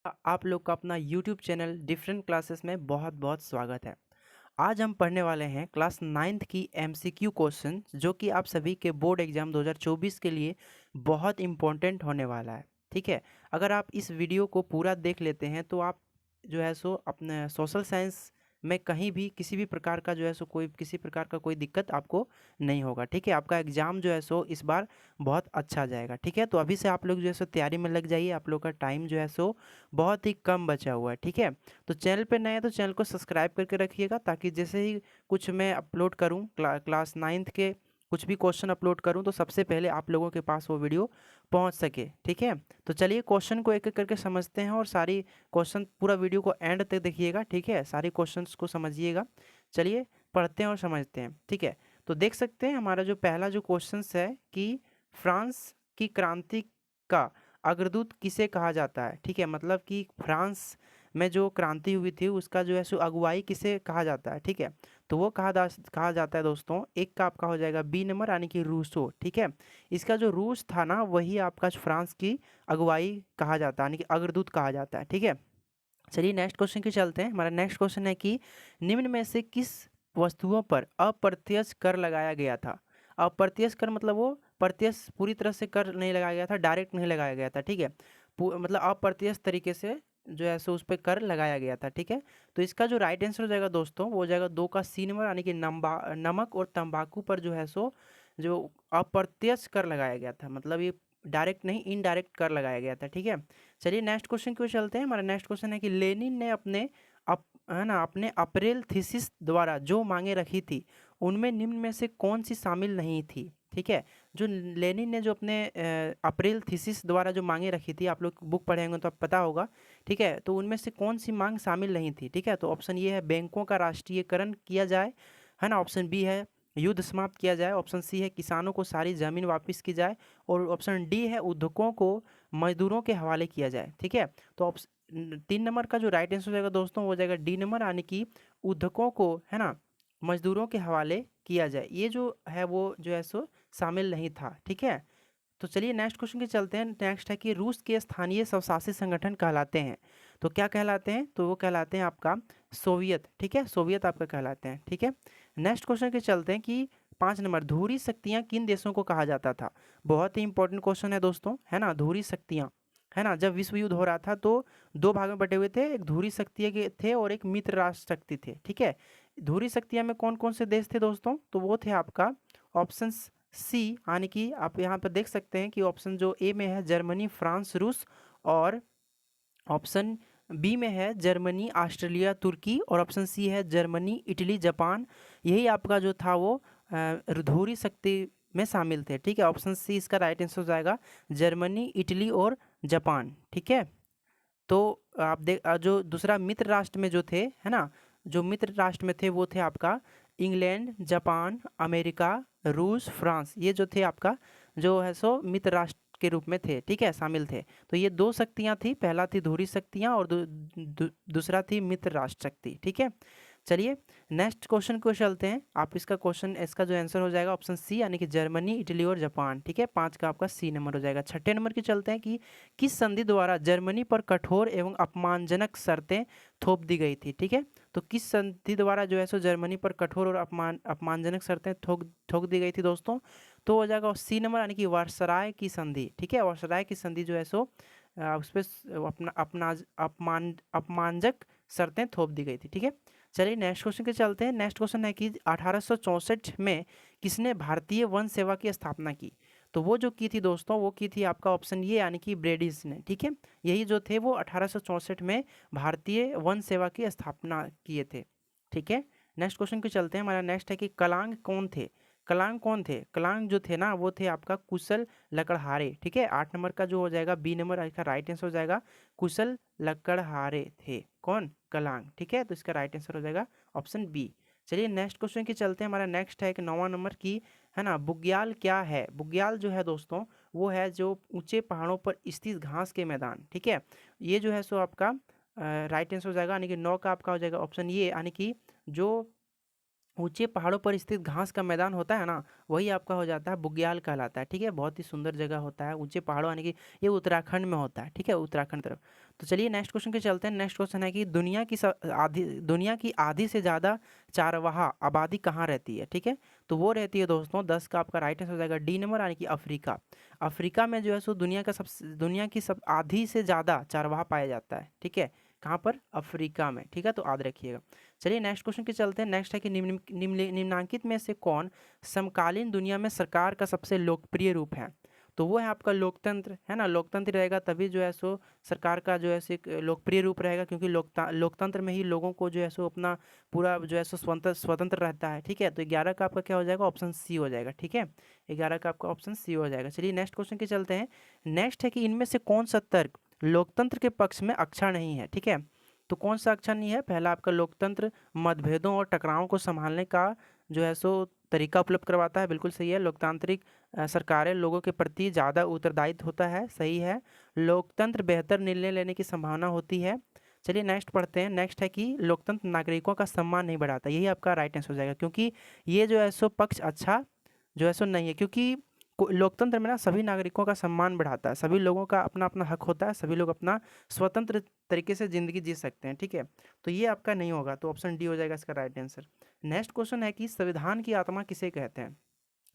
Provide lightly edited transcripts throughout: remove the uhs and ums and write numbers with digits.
आप लोग का अपना YouTube चैनल डिफरेंट क्लासेस में बहुत बहुत स्वागत है। आज हम पढ़ने वाले हैं क्लास 9th की MCQ क्वेश्चन जो कि आप सभी के बोर्ड एग्जाम 2024 के लिए बहुत इम्पोर्टेंट होने वाला है। ठीक है, अगर आप इस वीडियो को पूरा देख लेते हैं तो आप जो है सो अपने सोशल साइंस में कहीं भी किसी भी प्रकार का जो है सो कोई किसी प्रकार का कोई दिक्कत आपको नहीं होगा। ठीक है, आपका एग्ज़ाम जो है सो इस बार बहुत अच्छा जाएगा। ठीक है, तो अभी से आप लोग जो है सो तैयारी में लग जाइए। आप लोग का टाइम जो है सो बहुत ही कम बचा हुआ है। ठीक है, तो चैनल पे नए हैं तो चैनल को सब्सक्राइब करके रखिएगा ताकि जैसे ही कुछ मैं अपलोड करूँ क्लास 9th के कुछ भी क्वेश्चन अपलोड करूँ तो सबसे पहले आप लोगों के पास वो वीडियो पहुंच सके। ठीक है, तो चलिए क्वेश्चन को एक एक करके समझते हैं और सारी क्वेश्चन पूरा वीडियो को एंड तक देखिएगा। ठीक है, सारे क्वेश्चंस को समझिएगा। चलिए पढ़ते हैं और समझते हैं। ठीक है, तो देख सकते हैं हमारा जो पहला जो क्वेश्चन है कि फ्रांस की क्रांति का अग्रदूत किसे कहा जाता है। ठीक है, मतलब कि फ्रांस में जो क्रांति हुई थी उसका जो है सो अगुवाई किसे कहा जाता है। ठीक है, तो वो कहा जाता है दोस्तों, एक का आपका हो जाएगा बी नंबर यानी कि रूसो। ठीक है, इसका जो रूस था ना वही आपका फ्रांस की अगुवाई कहा जाता है यानी कि अग्रदूत कहा जाता है। ठीक है, चलिए नेक्स्ट क्वेश्चन की चलते हैं। हमारा नेक्स्ट क्वेश्चन है कि निम्न में से किस वस्तुओं पर अप्रत्यक्ष कर लगाया गया था। अप्रत्यक्ष कर मतलब वो प्रत्यक्ष पूरी तरह से कर नहीं लगाया गया था, डायरेक्ट नहीं लगाया गया था। ठीक है, मतलब अप्रत्यक्ष तरीके से जो है सो उस पर कर लगाया गया था। ठीक है, तो इसका जो राइट आंसर हो जाएगा दोस्तों वो हो जाएगा 2 का सी नंबर यानी कि नमक और तंबाकू पर जो है सो जो अप्रत्यक्ष कर लगाया गया था, मतलब ये डायरेक्ट नहीं इनडायरेक्ट कर लगाया गया था। ठीक है, चलिए नेक्स्ट क्वेश्चन की ओर चलते हैं। हमारा नेक्स्ट क्वेश्चन है कि लेनिन ने अपने अप्रैल थीसिस द्वारा जो मांगे रखी थी उनमें निम्न में से कौन सी शामिल नहीं थी। ठीक है, जो लेनिन ने जो अपने अप्रैल थीसिस द्वारा जो मांगे रखी थी, आप लोग बुक पढ़े होंगे तो आप पता होगा। ठीक है, तो उनमें से कौन सी मांग शामिल नहीं थी। ठीक है, तो ऑप्शन ये है बैंकों का राष्ट्रीयकरण किया जाए, है ना। ऑप्शन बी है युद्ध समाप्त किया जाए। ऑप्शन सी है किसानों को सारी जमीन वापस की जाए। और ऑप्शन डी है उद्योगों को मजदूरों के हवाले किया जाए। ठीक है, तो ऑप्शन 3 नंबर का जो राइट आंसर हो जाएगा दोस्तों वो हो जाएगा डी नंबर यानी कि उद्योगों को, है ना, मजदूरों के हवाले किया जाए। ये जो है वो जो है सो शामिल नहीं था। ठीक है, तो चलिए नेक्स्ट क्वेश्चन के चलते हैं। नेक्स्ट है कि रूस के स्थानीय स्वशासित संगठन कहलाते हैं, तो क्या कहलाते हैं, तो वो कहलाते हैं आपका सोवियत। ठीक है, सोवियत आपका कहलाते हैं। ठीक है, नेक्स्ट क्वेश्चन के चलते हैं कि 5 नंबर धुरी शक्तियाँ किन देशों को कहा जाता था। बहुत ही इंपॉर्टेंट क्वेश्चन है दोस्तों, है ना। धुरी शक्तियाँ, है ना, जब विश्व युद्ध हो रहा था तो 2 भाग में बटे हुए थे, एक धुरी शक्ति के थे और एक मित्र राष्ट्र शक्ति थे। ठीक है, धुरी शक्तियाँ में कौन कौन से देश थे दोस्तों, तो वो थे आपका ऑप्शन सी यानी कि आप यहाँ पर देख सकते हैं कि ऑप्शन जो ए में है जर्मनी फ्रांस रूस, और ऑप्शन बी में है जर्मनी ऑस्ट्रेलिया तुर्की, और ऑप्शन सी है जर्मनी इटली जापान। यही आपका जो था वो धुरी शक्ति में शामिल थे। ठीक है, ऑप्शन सी इसका राइट आंसर हो जाएगा जर्मनी इटली और जापान। ठीक है, तो आप जो दूसरा मित्र राष्ट्र में जो थे, है ना, जो मित्र राष्ट्र में थे वो थे आपका इंग्लैंड जापान अमेरिका रूस फ्रांस। ये जो थे आपका जो है सो मित्र राष्ट्र के रूप में थे। ठीक है, शामिल थे। तो ये 2 शक्तियाँ थी, पहला थी धुरी शक्तियाँ और दूसरा थी मित्र राष्ट्र शक्ति। ठीक है, चलिए नेक्स्ट क्वेश्चन को चलते हैं। आप इसका जो आंसर हो जाएगा ऑप्शन सी यानी कि जर्मनी इटली और जापान। ठीक है, 5 का आपका सी नंबर हो जाएगा। छठे नंबर की चलते हैं कि किस संधि द्वारा जर्मनी पर कठोर एवं अपमानजनक शर्तें थोप दी गई थी। ठीक है, तो किस संधि द्वारा जो है सो जर्मनी पर कठोर और अपमानजनक शर्तें थोक थोक दी गई थी दोस्तों, तो हो जाएगा सी नंबर यानी कि वार्सराय की संधि। ठीक है, वार्सराय की संधि जो है सो उस पर अपमानजक शर्तें थोप दी गई थी। ठीक है, चलिए नेक्स्ट क्वेश्चन के चलते हैं। नेक्स्ट क्वेश्चन है कि 1864 में किसने भारतीय वन सेवा की स्थापना की, तो वो जो की थी दोस्तों वो की थी आपका ऑप्शन ये यानी कि ब्रेडिस ने। ठीक है, यही जो थे वो 1864 में भारतीय वन सेवा की स्थापना किए थे। ठीक है, नेक्स्ट क्वेश्चन के चलते हैं। हमारा नेक्स्ट है कि कलांग कौन थे। कलांग कौन थे, कलांग जो थे ना वो थे आपका कुशल लकड़हारे। ठीक है, 8 नंबर का जो हो जाएगा बी नंबर का राइट आंसर हो जाएगा कुशल लकड़हारे थे कौन, कलांग। ठीक है, तो इसका राइट आंसर हो जाएगा ऑप्शन बी। चलिए नेक्स्ट क्वेश्चन की चलते हैं। हमारा नेक्स्ट है कि 9वां नंबर की, है ना, बुग्याल क्या है। बुग्याल जो है दोस्तों वो है जो ऊंचे पहाड़ों पर स्थित घास के मैदान। ठीक है, ये जो है सो आपका राइट आंसर हो जाएगा यानी कि 9 का आपका हो जाएगा ऑप्शन ये यानी कि जो ऊंचे पहाड़ों पर स्थित घास का मैदान होता है ना, वही आपका हो जाता है बुग्याल कहलाता है। ठीक है, बहुत ही सुंदर जगह होता है, ऊंचे पहाड़ों यानी कि ये उत्तराखंड में होता है। ठीक है, उत्तराखंड तरफ। तो चलिए नेक्स्ट क्वेश्चन के चलते हैं। नेक्स्ट क्वेश्चन है कि दुनिया की आधी से ज़्यादा चारवाहा आबादी कहाँ रहती है। ठीक है, तो वो रहती है दोस्तों, 10 का आपका राइट आंसर हो जाएगा डी नंबर, यानी कि अफ्रीका। अफ्रीका में जो है सो दुनिया की सब आधी से ज़्यादा चारवाहा पाया जाता है। ठीक है, कहाँ पर? अफ्रीका में। ठीक है, तो याद रखिएगा। चलिए नेक्स्ट क्वेश्चन के चलते हैं। नेक्स्ट है कि निम्नलिखित में से कौन समकालीन दुनिया में सरकार का सबसे लोकप्रिय रूप है। तो वो है आपका लोकतंत्र, है ना। लोकतंत्र रहेगा तभी जो है सो सरकार का जो है सो एक लोकप्रिय रूप रहेगा, क्योंकि लोकतंत्र में ही लोगों को जो है सो अपना पूरा जो है सो स्वतंत्र स्वतंत्र रहता है। ठीक है, तो 11 का आपका क्या हो जाएगा? ऑप्शन सी हो जाएगा। ठीक है, 11 का आपका ऑप्शन सी हो जाएगा। चलिए नेक्स्ट क्वेश्चन के चलते हैं। नेक्स्ट है कि इनमें से कौन सा तर्क लोकतंत्र के पक्ष में अक्षर नहीं है। ठीक है, तो कौन सा अक्षर नहीं है? पहला आपका लोकतंत्र मतभेदों और टकरावों को संभालने का जो है सो तरीका उपलब्ध करवाता है, बिल्कुल सही है। लोकतांत्रिक सरकारें लोगों के प्रति ज़्यादा उत्तरदायित्व होता है, सही है। लोकतंत्र बेहतर निर्णय लेने की संभावना होती है। चलिए नेक्स्ट पढ़ते हैं। नेक्स्ट है कि लोकतंत्र नागरिकों का सम्मान नहीं बढ़ाता, यही आपका राइट आंसर हो जाएगा, क्योंकि ये जो है सो पक्ष अच्छा जो है सो नहीं है, क्योंकि लोकतंत्र में ना सभी नागरिकों का सम्मान बढ़ाता है, सभी लोगों का अपना अपना हक होता है, सभी लोग अपना स्वतंत्र तरीके से ज़िंदगी जी सकते हैं। ठीक है, तो ये आपका नहीं होगा, तो ऑप्शन डी हो जाएगा इसका राइट आंसर। नेक्स्ट क्वेश्चन है कि संविधान की आत्मा किसे कहते हैं।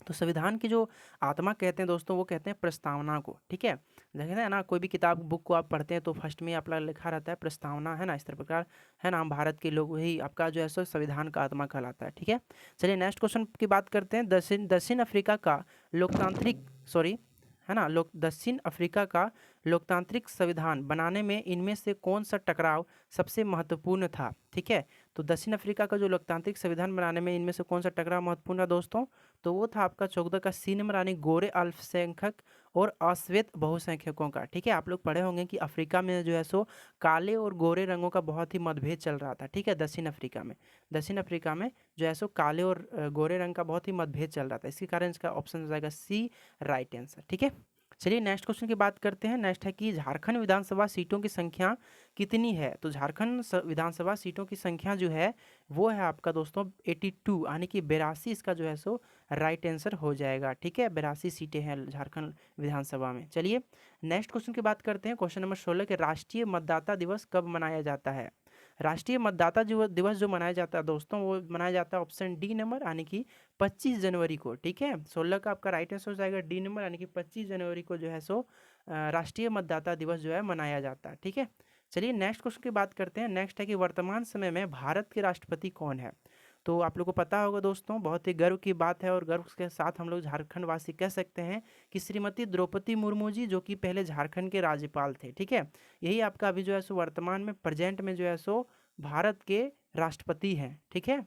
तो संविधान की जो आत्मा कहते हैं दोस्तों, वो कहते हैं प्रस्तावना को। ठीक है, देखते हैं ना, कोई भी किताब बुक को आप पढ़ते हैं तो फर्स्ट में आपका लिखा रहता है प्रस्तावना, है ना, इस तरह प्रकार, है ना। हम भारत के लोग वही आपका जो है सो संविधान का आत्मा कहलाता है। ठीक है, चलिए नेक्स्ट क्वेश्चन की बात करते हैं। दक्षिण अफ्रीका का लोकतांत्रिक सॉरी है ना, दक्षिण अफ्रीका का लोकतांत्रिक संविधान बनाने में इनमें से कौन सा टकराव सबसे महत्वपूर्ण था। ठीक है, तो दक्षिण अफ्रीका का जो लोकतांत्रिक संविधान बनाने में इनमें से कौन सा टकराव महत्वपूर्ण था दोस्तों, तो वो था आपका 14 का सी नंबर, यानी गोरे अल्पसंख्यक और अश्वेत बहुसंख्यकों का। ठीक है, आप लोग पढ़े होंगे कि अफ्रीका में जो है सो काले और गोरे रंगों का बहुत ही मतभेद चल रहा था। ठीक है, दक्षिण अफ्रीका में जो है सो काले और गोरे रंग का बहुत ही मतभेद चल रहा था, इसके कारण इसका ऑप्शन हो जाएगा सी राइट आंसर। ठीक है, चलिए नेक्स्ट क्वेश्चन की बात करते हैं। नेक्स्ट है कि झारखंड विधानसभा सीटों की संख्या कितनी है। तो झारखंड विधानसभा सीटों की संख्या जो है वो है आपका दोस्तों 82, यानी कि 82 इसका जो है सो राइट आंसर हो जाएगा। ठीक है, 82 सीटें हैं झारखंड विधानसभा में। चलिए नेक्स्ट क्वेश्चन की बात करते हैं। क्वेश्चन नंबर 16 के राष्ट्रीय मतदाता दिवस कब मनाया जाता है। राष्ट्रीय मतदाता दिवस जो मनाया जाता है दोस्तों, वो मनाया जाता है ऑप्शन डी नंबर, यानी कि 25 जनवरी को। ठीक है, 16 का आपका राइट आंसर हो जाएगा डी नंबर, यानी कि 25 जनवरी को जो है सो राष्ट्रीय मतदाता दिवस जो है मनाया जाता है। ठीक है, चलिए नेक्स्ट क्वेश्चन की बात करते हैं। नेक्स्ट है कि वर्तमान समय में भारत के राष्ट्रपति कौन है। तो आप लोग को पता होगा दोस्तों, बहुत ही गर्व की बात है और गर्व के साथ हम लोग झारखंड वासी कह सकते हैं कि श्रीमती द्रौपदी मुर्मू जी, जो कि पहले झारखंड के राज्यपाल थे। ठीक है, यही आपका अभी जो है सो वर्तमान में प्रेजेंट में जो है सो भारत के राष्ट्रपति हैं। ठीक है,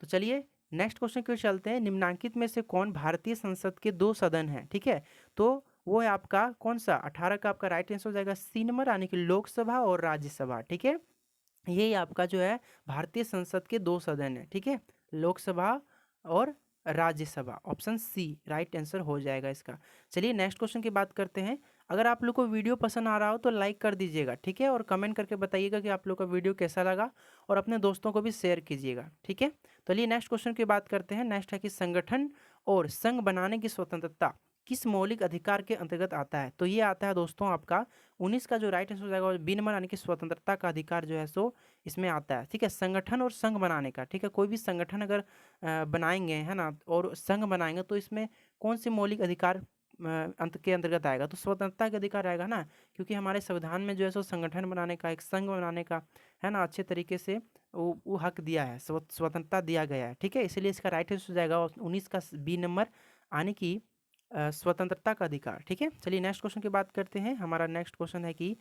तो चलिए नेक्स्ट क्वेश्चन की ओर चलते हैं। निम्नांकित में से कौन भारतीय संसद के 2 सदन हैं। ठीक है, तो वो है आपका कौन सा? 18 का आपका राइट आंसर हो जाएगा सी नंबर, यानी कि लोकसभा और राज्यसभा। ठीक है, यही आपका जो है भारतीय संसद के 2 सदन है। ठीक है, लोकसभा और Rajya Sabha, option C right answer हो जाएगा इसका। चलिए नेक्स्ट क्वेश्चन की बात करते हैं। अगर आप लोग को वीडियो पसंद आ रहा हो तो लाइक कर दीजिएगा। ठीक है, और कमेंट करके बताइएगा कि आप लोग का वीडियो कैसा लगा, और अपने दोस्तों को भी शेयर कीजिएगा। ठीक है, तो चलिए नेक्स्ट क्वेश्चन की बात करते हैं। नेक्स्ट है कि संगठन और संघ बनाने की स्वतंत्रता किस मौलिक अधिकार के अंतर्गत आता है। तो ये आता है दोस्तों आपका 19 का जो राइट आंसर हो जाएगा बी नंबर, यानी कि स्वतंत्रता का अधिकार जो है सो इसमें आता है। ठीक है, संगठन और संघ बनाने का। ठीक है, कोई भी संगठन अगर बनाएंगे, है ना, और संघ बनाएंगे तो इसमें कौन से मौलिक अधिकार अंत के अंतर्गत आएगा, तो स्वतंत्रता का अधिकार आएगा ना, क्योंकि हमारे संविधान में जो है सो संगठन बनाने का, एक संघ बनाने का, है ना, अच्छे तरीके से वो हक दिया है, स्वतंत्रता दिया गया है। ठीक है, इसलिए इसका राइट आंसर हो जाएगा 19 का बी नंबर, यानी कि स्वतंत्रता का अधिकार। ठीक है, चलिए नेक्स्ट क्वेश्चन की बात करते हैं। हमारा नेक्स्ट क्वेश्चन है कि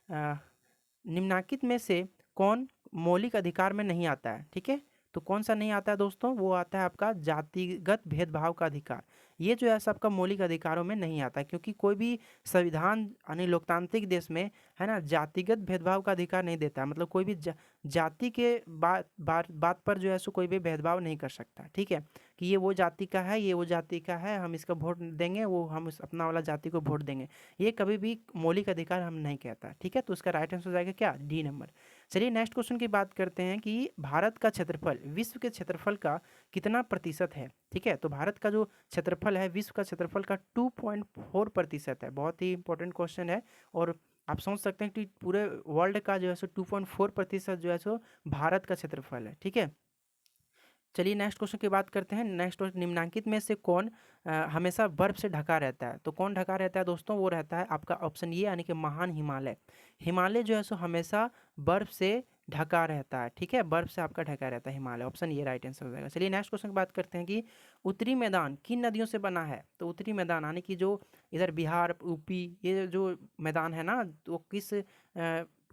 निम्नलिखित में से कौन मौलिक अधिकार में नहीं आता है। ठीक है, तो कौन सा नहीं आता है दोस्तों, वो आता है आपका जातिगत भेदभाव का अधिकार। ये जो है सबका मौलिक अधिकारों में नहीं आता, क्योंकि कोई भी संविधान यानी लोकतांत्रिक देश में, है ना, जातिगत भेदभाव का अधिकार नहीं देता है। मतलब कोई भी जाति के बात पर जो है सो कोई भी भेदभाव नहीं कर सकता, ठीक है, कि ये वो जाति का है, ये वो जाति का है, हम इसका वोट देंगे, वो हम अपना वाला जाति को वोट देंगे, ये कभी भी मौलिक अधिकार हम नहीं कहता, ठीक है। तो इसका राइट आंसर हो जाएगा क्या, डी नंबर। चलिए नेक्स्ट क्वेश्चन की बात करते हैं कि भारत का क्षेत्रफल विश्व के क्षेत्रफल का कितना प्रतिशत है, ठीक है। तो भारत का जो क्षेत्रफल है विश्व का क्षेत्रफल का 2.4% है। बहुत ही इंपॉर्टेंट क्वेश्चन है, और आप सोच सकते हैं कि पूरे वर्ल्ड का जो है सो 2.4% जो है सो भारत का क्षेत्रफल है, ठीक है। चलिए नेक्स्ट क्वेश्चन की बात करते हैं। नेक्स्ट क्वेश्चन, निम्नलिखित में से कौन हमेशा बर्फ से ढका रहता है। तो कौन ढका रहता है दोस्तों, वो रहता है आपका ऑप्शन ये, यानी कि महान हिमालय। हिमालय जो है सो हमेशा बर्फ से ढका रहता है, ठीक है, बर्फ से आपका ढका रहता है हिमालय, ऑप्शन ये राइट आंसर हो जाएगा। चलिए नेक्स्ट क्वेश्चन की बात करते हैं कि उत्तरी मैदान किन नदियों से बना है। तो उत्तरी मैदान यानी कि जो इधर बिहार यूपी ये जो मैदान है ना, तो किस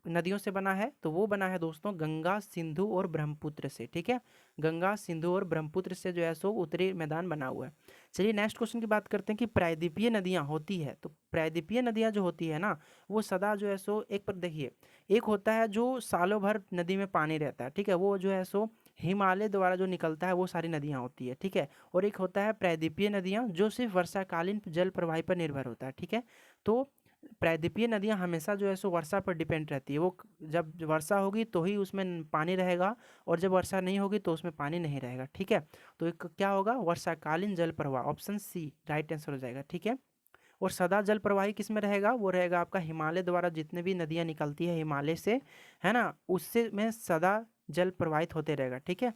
नदियों से बना है। तो वो बना है दोस्तों गंगा, सिंधु और ब्रह्मपुत्र से, ठीक है, गंगा, सिंधु और ब्रह्मपुत्र से जो है सो उत्तरी मैदान बना हुआ है। चलिए नेक्स्ट क्वेश्चन की बात करते हैं कि प्रायद्वीपीय नदियां होती है। तो प्रायद्वीपीय नदियां जो होती है ना, वो सदा जो है सो एक पर देखिए, एक होता है जो सालों भर नदी में पानी रहता है, ठीक है, वो जो है सो हिमालय द्वारा जो निकलता है वो सारी नदियां होती है, ठीक है। और एक होता है प्रायद्वीपीय नदियां जो सिर्फ वर्षाकालीन जल प्रवाह पर निर्भर होता है, ठीक है। तो प्रायद्वीपीय नदियां हमेशा जो है सो वर्षा पर डिपेंड रहती है, वो जब वर्षा होगी तो ही उसमें पानी रहेगा, और जब वर्षा नहीं होगी तो उसमें पानी नहीं रहेगा, ठीक है। तो एक क्या होगा, वर्षाकालीन जल प्रवाह, ऑप्शन सी राइट आंसर हो जाएगा, ठीक है। और सदा जल प्रवाही किस में रहेगा, वो रहेगा आपका हिमालय द्वारा जितने भी नदियां निकलती है हिमालय से, है ना, उससे में सदा जल प्रवाहित होते रहेगा, ठीक है।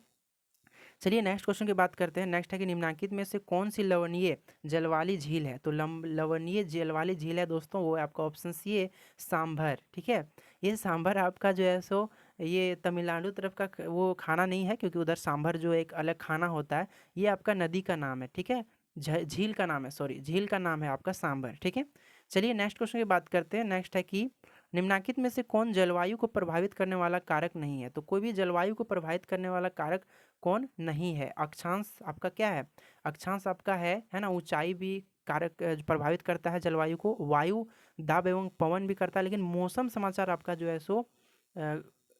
चलिए नेक्स्ट क्वेश्चन की बात करते हैं। नेक्स्ट है कि निम्नलिखित में से कौन सी लवणीय जल वाली झील है। तो लवणीय जल वाली झील है दोस्तों, वो है आपका ऑप्शन सी है, सांभर, ठीक है। ये सांभर आपका जो है सो ये तमिलनाडु तरफ का वो खाना नहीं है, क्योंकि उधर सांभर जो एक अलग खाना होता है, ये आपका नदी का नाम है, ठीक है, झील का नाम है, सॉरी, झील का नाम है आपका सांभर, ठीक है। चलिए नेक्स्ट क्वेश्चन की बात करते हैं। नेक्स्ट है कि निम्नलिखित में से कौन जलवायु को प्रभावित करने वाला कारक नहीं है। तो कोई भी जलवायु को प्रभावित करने वाला कारक कौन नहीं है। अक्षांश आपका क्या है, अक्षांश आपका है ना, ऊंचाई भी कारक प्रभावित करता है जलवायु को, वायु दाब एवं पवन भी करता है, लेकिन मौसम समाचार आपका जो है सो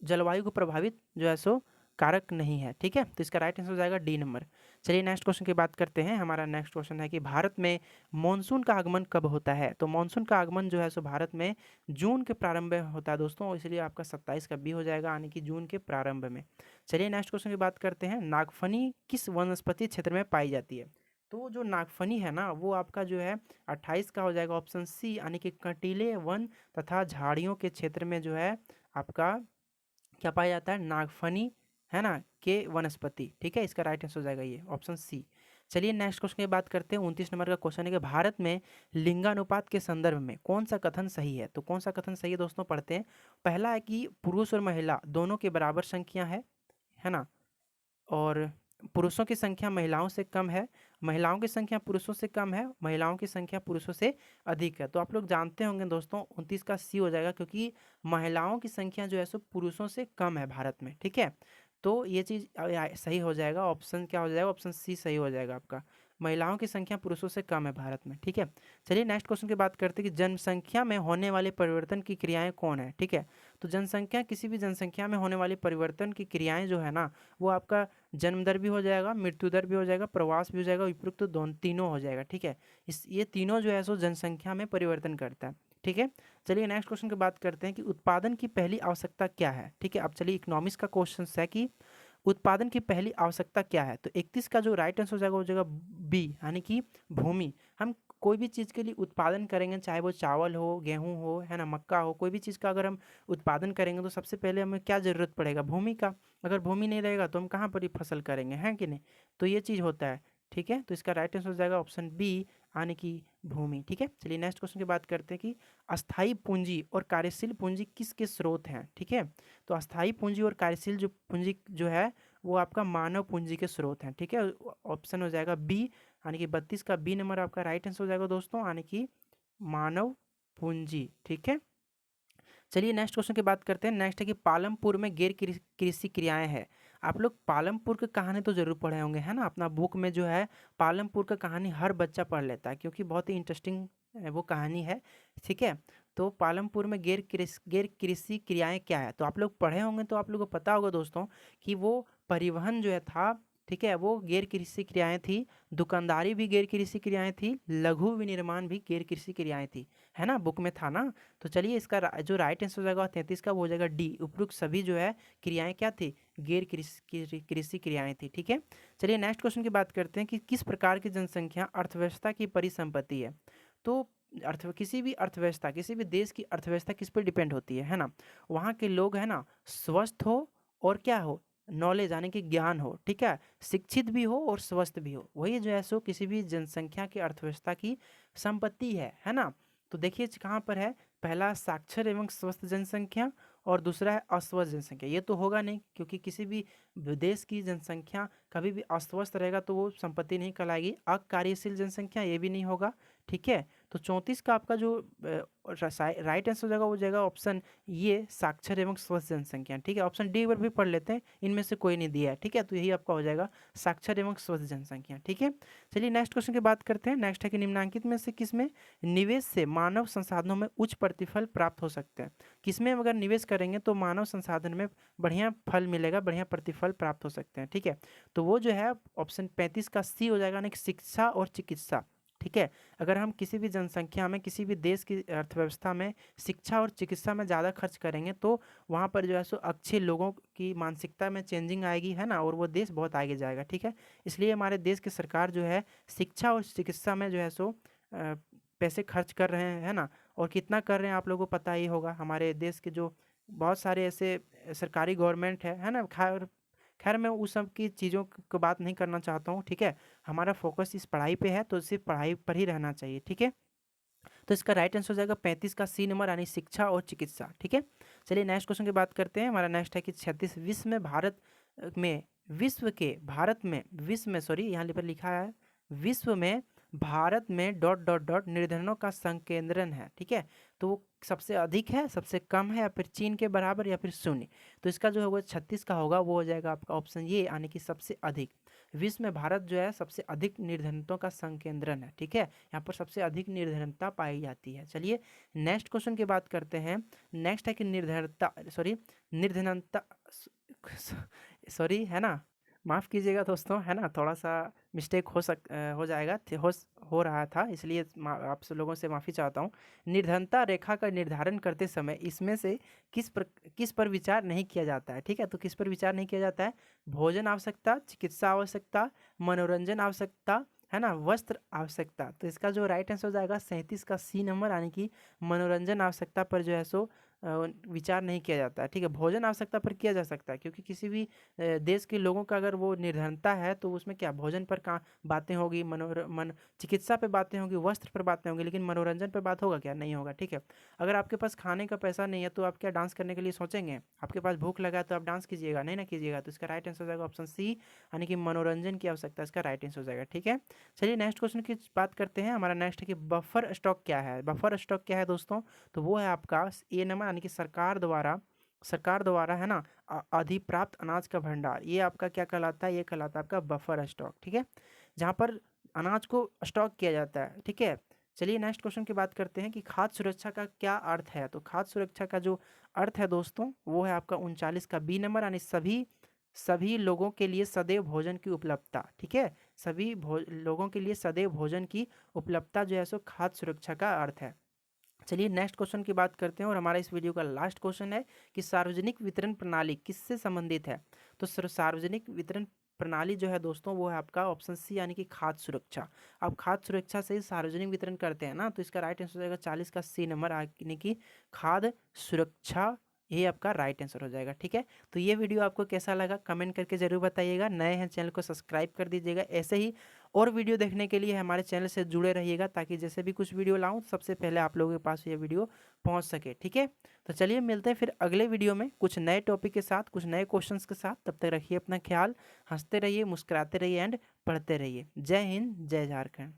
जलवायु को प्रभावित जो है सो कारक नहीं है, ठीक है। तो इसका राइट आंसर हो जाएगा डी नंबर। चलिए नेक्स्ट क्वेश्चन की बात करते हैं। हमारा नेक्स्ट क्वेश्चन है कि भारत में मॉनसून का आगमन कब होता है। तो मॉनसून का आगमन जो है सो भारत में जून के प्रारंभ में होता है दोस्तों, इसलिए आपका 27 का बी हो जाएगा, यानी कि जून के प्रारंभ में। चलिए नेक्स्ट क्वेश्चन की बात करते हैं। नागफनी किस वनस्पति क्षेत्र में पाई जाती है। तो जो नागफनी है ना, वो आपका जो है 28 का हो जाएगा, ऑप्शन सी, यानी कि कंटीले वन तथा झाड़ियों के क्षेत्र में जो है आपका क्या पाया जाता है, नागफनी, है ना, के वनस्पति, ठीक है। इसका राइट आंसर हो जाएगा ये ऑप्शन सी। चलिए नेक्स्ट क्वेश्चन की बात करते हैं। 29 नंबर का क्वेश्चन है कि भारत में लिंगानुपात के संदर्भ में कौन सा कथन सही है। तो कौन सा कथन सही है दोस्तों, पढ़ते हैं। पहला है कि पुरुष और महिला दोनों के बराबर संख्या है ना, और पुरुषों की संख्या महिलाओं से कम है, महिलाओं की संख्या पुरुषों से कम है, महिलाओं की संख्या पुरुषों से अधिक है। तो आप लोग जानते होंगे दोस्तों, 29 का सी हो जाएगा, क्योंकि महिलाओं की संख्या जो है सो पुरुषों से कम है भारत में, ठीक है। तो ये चीज़ सही हो जाएगा, ऑप्शन क्या हो जाएगा, ऑप्शन सी सही हो जाएगा आपका, महिलाओं की संख्या पुरुषों से कम है भारत में, ठीक है। चलिए नेक्स्ट क्वेश्चन की बात करते हैं कि जनसंख्या में होने वाले परिवर्तन की क्रियाएं कौन है, ठीक है। तो जनसंख्या, किसी भी जनसंख्या में होने वाली परिवर्तन की क्रियाएं जो है ना, वो आपका जन्म दर भी हो जाएगा, मृत्यु दर भी हो जाएगा, प्रवास भी हो जाएगा, उपयुक्त दोनों तीनों हो जाएगा, ठीक है। ये तीनों जो है सो जनसंख्या में परिवर्तन करता है, ठीक है। चलिए नेक्स्ट क्वेश्चन की बात करते हैं कि उत्पादन की पहली आवश्यकता क्या है, ठीक है। अब चलिए इकोनॉमिक्स का क्वेश्चन है कि उत्पादन की पहली आवश्यकता क्या है। तो 31 का जो राइट आंसर हो जाएगा वो हो जाएगा बी, यानी कि भूमि। हम कोई भी चीज़ के लिए उत्पादन करेंगे, चाहे वो चावल हो, गेहूं हो, है ना, मक्का हो, कोई भी चीज़ का अगर हम उत्पादन करेंगे तो सबसे पहले हमें क्या ज़रूरत पड़ेगा, भूमि का। अगर भूमि नहीं रहेगा तो हम कहाँ पर ही फसल करेंगे, हैं कि नहीं। तो ये चीज़ होता है, ठीक है। तो इसका राइट आंसर हो जाएगा ऑप्शन बी, यानी कि भूमि, ठीक है। चलिए नेक्स्ट क्वेश्चन की बात करते हैं कि अस्थाई पूंजी और कार्यशील पूंजी किसके स्रोत हैं, ठीक है। तो अस्थाई पूंजी और कार्यशील जो पूंजी जो है वो आपका मानव पूंजी के स्रोत हैं, ठीक है। ऑप्शन हो जाएगा बी, यानी कि 32 का बी नंबर आपका राइट आंसर हो जाएगा दोस्तों, यानी कि मानव पूंजी, ठीक है। चलिए नेक्स्ट क्वेश्चन की बात करते हैं। नेक्स्ट है कि पालमपुर में गैर कृषि क्रियाएं हैं। आप लोग पालमपुर की कहानी तो ज़रूर पढ़े होंगे, है ना? अपना बुक में जो है पालमपुर का कहानी हर बच्चा पढ़ लेता है, क्योंकि बहुत ही इंटरेस्टिंग वो कहानी है, ठीक है? तो पालमपुर में गैर कृषि क्रियाएँ क्या है? तो आप लोग पढ़े होंगे तो आप लोगों को पता होगा दोस्तों कि वो परिवहन जो है था, ठीक है? वो गैर कृषि क्रियाएँ थी, दुकानदारी भी गैर कृषि क्रियाएँ थी, लघु विनिर्माण भी गैर कृषि क्रियाएँ थी, है ना? बुक में था ना? तो चलिए इसका जो राइट आंसर हो जाएगा 33 का वो हो जाएगा डी। उपरोक्त सभी जो है क्रियाएँ क्या थी? गैर कृषि क्रियाएँ थी, ठीक है? चलिए नेक्स्ट क्वेश्चन की बात करते हैं कि किस प्रकार की जनसंख्या अर्थव्यवस्था की परिसंपत्ति है? तो किसी भी अर्थव्यवस्था, किसी भी देश की अर्थव्यवस्था किस पे डिपेंड होती है ना? वहाँ के लोग है ना स्वस्थ हो और क्या हो? नॉलेज यानी कि ज्ञान हो, ठीक है? शिक्षित भी हो और स्वस्थ भी हो, वही जो है सो किसी भी जनसंख्या की अर्थव्यवस्था की संपत्ति है ना? तो देखिए कहाँ पर है, पहला साक्षर एवं स्वस्थ जनसंख्या और दूसरा है अस्वस्थ जनसंख्या। ये तो होगा नहीं, क्योंकि किसी भी देश की जनसंख्या कभी भी अस्वस्थ रहेगा तो वो संपत्ति नहीं कहलाएगी। अकार्यशील जनसंख्या ये भी नहीं होगा, ठीक है? तो 34 का आपका जो राइट आंसर हो जाएगा वो हो जाएगा ऑप्शन ये, साक्षर एवं स्वस्थ जनसंख्या, ठीक है? ऑप्शन डी पर भी पढ़ लेते हैं, इनमें से कोई नहीं दिया है, ठीक है? तो यही आपका हो जाएगा साक्षर एवं स्वस्थ जनसंख्या, ठीक है? चलिए नेक्स्ट क्वेश्चन की बात करते हैं। नेक्स्ट है कि निम्नलिखित में से किसमें निवेश से मानव संसाधनों में उच्च प्रतिफल प्राप्त हो सकते हैं? किसमें अगर निवेश करेंगे तो मानव संसाधन में बढ़िया फल मिलेगा, बढ़िया प्रतिफल प्राप्त हो सकते हैं, ठीक है? तो वो जो है ऑप्शन 35 का सी हो जाएगा, यानी कि शिक्षा और चिकित्सा, ठीक है? अगर हम किसी भी जनसंख्या में, किसी भी देश की अर्थव्यवस्था में शिक्षा और चिकित्सा में ज़्यादा खर्च करेंगे तो वहाँ पर जो है सो अच्छे लोगों की मानसिकता में चेंजिंग आएगी, है ना? और वो देश बहुत आगे जाएगा, ठीक है? इसलिए हमारे देश की सरकार जो है शिक्षा और चिकित्सा में जो है सो पैसे खर्च कर रहे हैं, है ना? और कितना कर रहे हैं आप लोगों को पता ही होगा। हमारे देश के जो बहुत सारे ऐसे सरकारी गवर्नमेंट है ना? खैर खैर मैं उस सब की चीज़ों की बात नहीं करना चाहता हूँ, ठीक है? हमारा फोकस इस पढ़ाई पे है तो सिर्फ पढ़ाई पर ही रहना चाहिए, ठीक है? तो इसका राइट आंसर हो जाएगा 35 का सी नंबर, यानी शिक्षा और चिकित्सा, ठीक है? चलिए नेक्स्ट क्वेश्चन की बात करते हैं। हमारा नेक्स्ट है कि 36 विश्व में सॉरी यहाँ पर लिखा है विश्व में भारत में डॉट डॉट डॉट निर्धनों का संकेंद्रण है, ठीक है? तो वो सबसे अधिक है, सबसे कम है, या फिर चीन के बराबर, या फिर शून्य? तो इसका जो होगा 36 का होगा वो हो जाएगा आपका ऑप्शन ये, यानी कि सबसे अधिक। विश्व में भारत जो है सबसे अधिक निर्धनतों का संकेंद्रण है, ठीक है? यहाँ पर सबसे अधिक निर्धनता पाई जाती है। चलिए नेक्स्ट क्वेश्चन की बात करते हैं। नेक्स्ट है कि निर्धनता सॉरी, है ना? माफ़ कीजिएगा दोस्तों, है ना? थोड़ा-सा मिस्टेक हो जाएगा, हो रहा था, इसलिए आप सब लोगों से माफ़ी चाहता हूँ। निर्धनता रेखा का निर्धारण करते समय इसमें से किस पर विचार नहीं किया जाता है, ठीक है? तो किस पर विचार नहीं किया जाता है? भोजन आवश्यकता, चिकित्सा आवश्यकता, मनोरंजन आवश्यकता, है ना? वस्त्र आवश्यकता। तो इसका जो राइट आंसर हो जाएगा 37 का सी नंबर, यानी कि मनोरंजन आवश्यकता पर जो है सो विचार नहीं किया जाता है, ठीक है? भोजन आवश्यकता पर किया जा सकता है, क्योंकि किसी भी देश के लोगों का अगर वो निर्धनता है तो उसमें क्या भोजन पर का बातें होगी, चिकित्सा पे बातें होंगी, वस्त्र पर बातें होंगी, लेकिन मनोरंजन पर बात होगा क्या? नहीं होगा, ठीक है? अगर आपके पास खाने का पैसा नहीं है तो आप क्या डांस करने के लिए सोचेंगे? आपके पास भूख लगा है तो आप डांस कीजिएगा? नहीं ना कीजिएगा। तो इसका राइट आंसर हो जाएगा ऑप्शन सी, यानी कि मनोरंजन की आवश्यकता इसका राइट आंसर हो जाएगा, ठीक है? चलिए नेक्स्ट क्वेश्चन की बात करते हैं। हमारा नेक्स्ट है कि बफर स्टॉक क्या है? बफर स्टॉक क्या है दोस्तों? तो वो है आपका ए नंबर, यानी कि सरकार द्वारा है ना अधिप्राप्त अनाज का भंडार। ये आपका क्या कहलाता है? ये कहलाता है आपका बफर स्टॉक, ठीक है? जहाँ पर अनाज को स्टॉक किया जाता है, ठीक है? चलिए नेक्स्ट क्वेश्चन की बात करते हैं कि खाद्य सुरक्षा का क्या अर्थ है? तो खाद्य सुरक्षा का जो अर्थ है दोस्तों वो है आपका 39 का बी नंबर, यानी सभी सभी लोगों के लिए सदैव भोजन की उपलब्धता, ठीक है? सभी लोगों के लिए सदैव भोजन की उपलब्धता जो है सो खाद्य सुरक्षा का अर्थ है। चलिए नेक्स्ट क्वेश्चन की बात करते हैं और हमारा इस वीडियो का लास्ट क्वेश्चन है कि सार्वजनिक वितरण प्रणाली किससे संबंधित है? तो सार्वजनिक वितरण प्रणाली जो है दोस्तों वो है आपका ऑप्शन सी, यानी कि खाद्य सुरक्षा। अब खाद्य सुरक्षा से ही सार्वजनिक वितरण करते हैं ना, तो इसका राइट आंसर हो जाएगा 40 का सी नंबर, यानी कि खाद्य सुरक्षा, ये आपका राइट आंसर हो जाएगा, ठीक है? तो ये वीडियो आपको कैसा लगा कमेंट करके ज़रूर बताइएगा। नए हैं चैनल को सब्सक्राइब कर दीजिएगा। ऐसे ही और वीडियो देखने के लिए हमारे चैनल से जुड़े रहिएगा, ताकि जैसे भी कुछ वीडियो लाऊं सबसे पहले आप लोगों के पास ये वीडियो पहुंच सके, ठीक है? तो चलिए मिलते हैं फिर अगले वीडियो में कुछ नए टॉपिक के साथ, कुछ नए क्वेश्चंस के साथ। तब तक रखिए अपना ख्याल, हंसते रहिए, मुस्कुराते रहिए एंड पढ़ते रहिए। जय हिंद, जय झारखंड।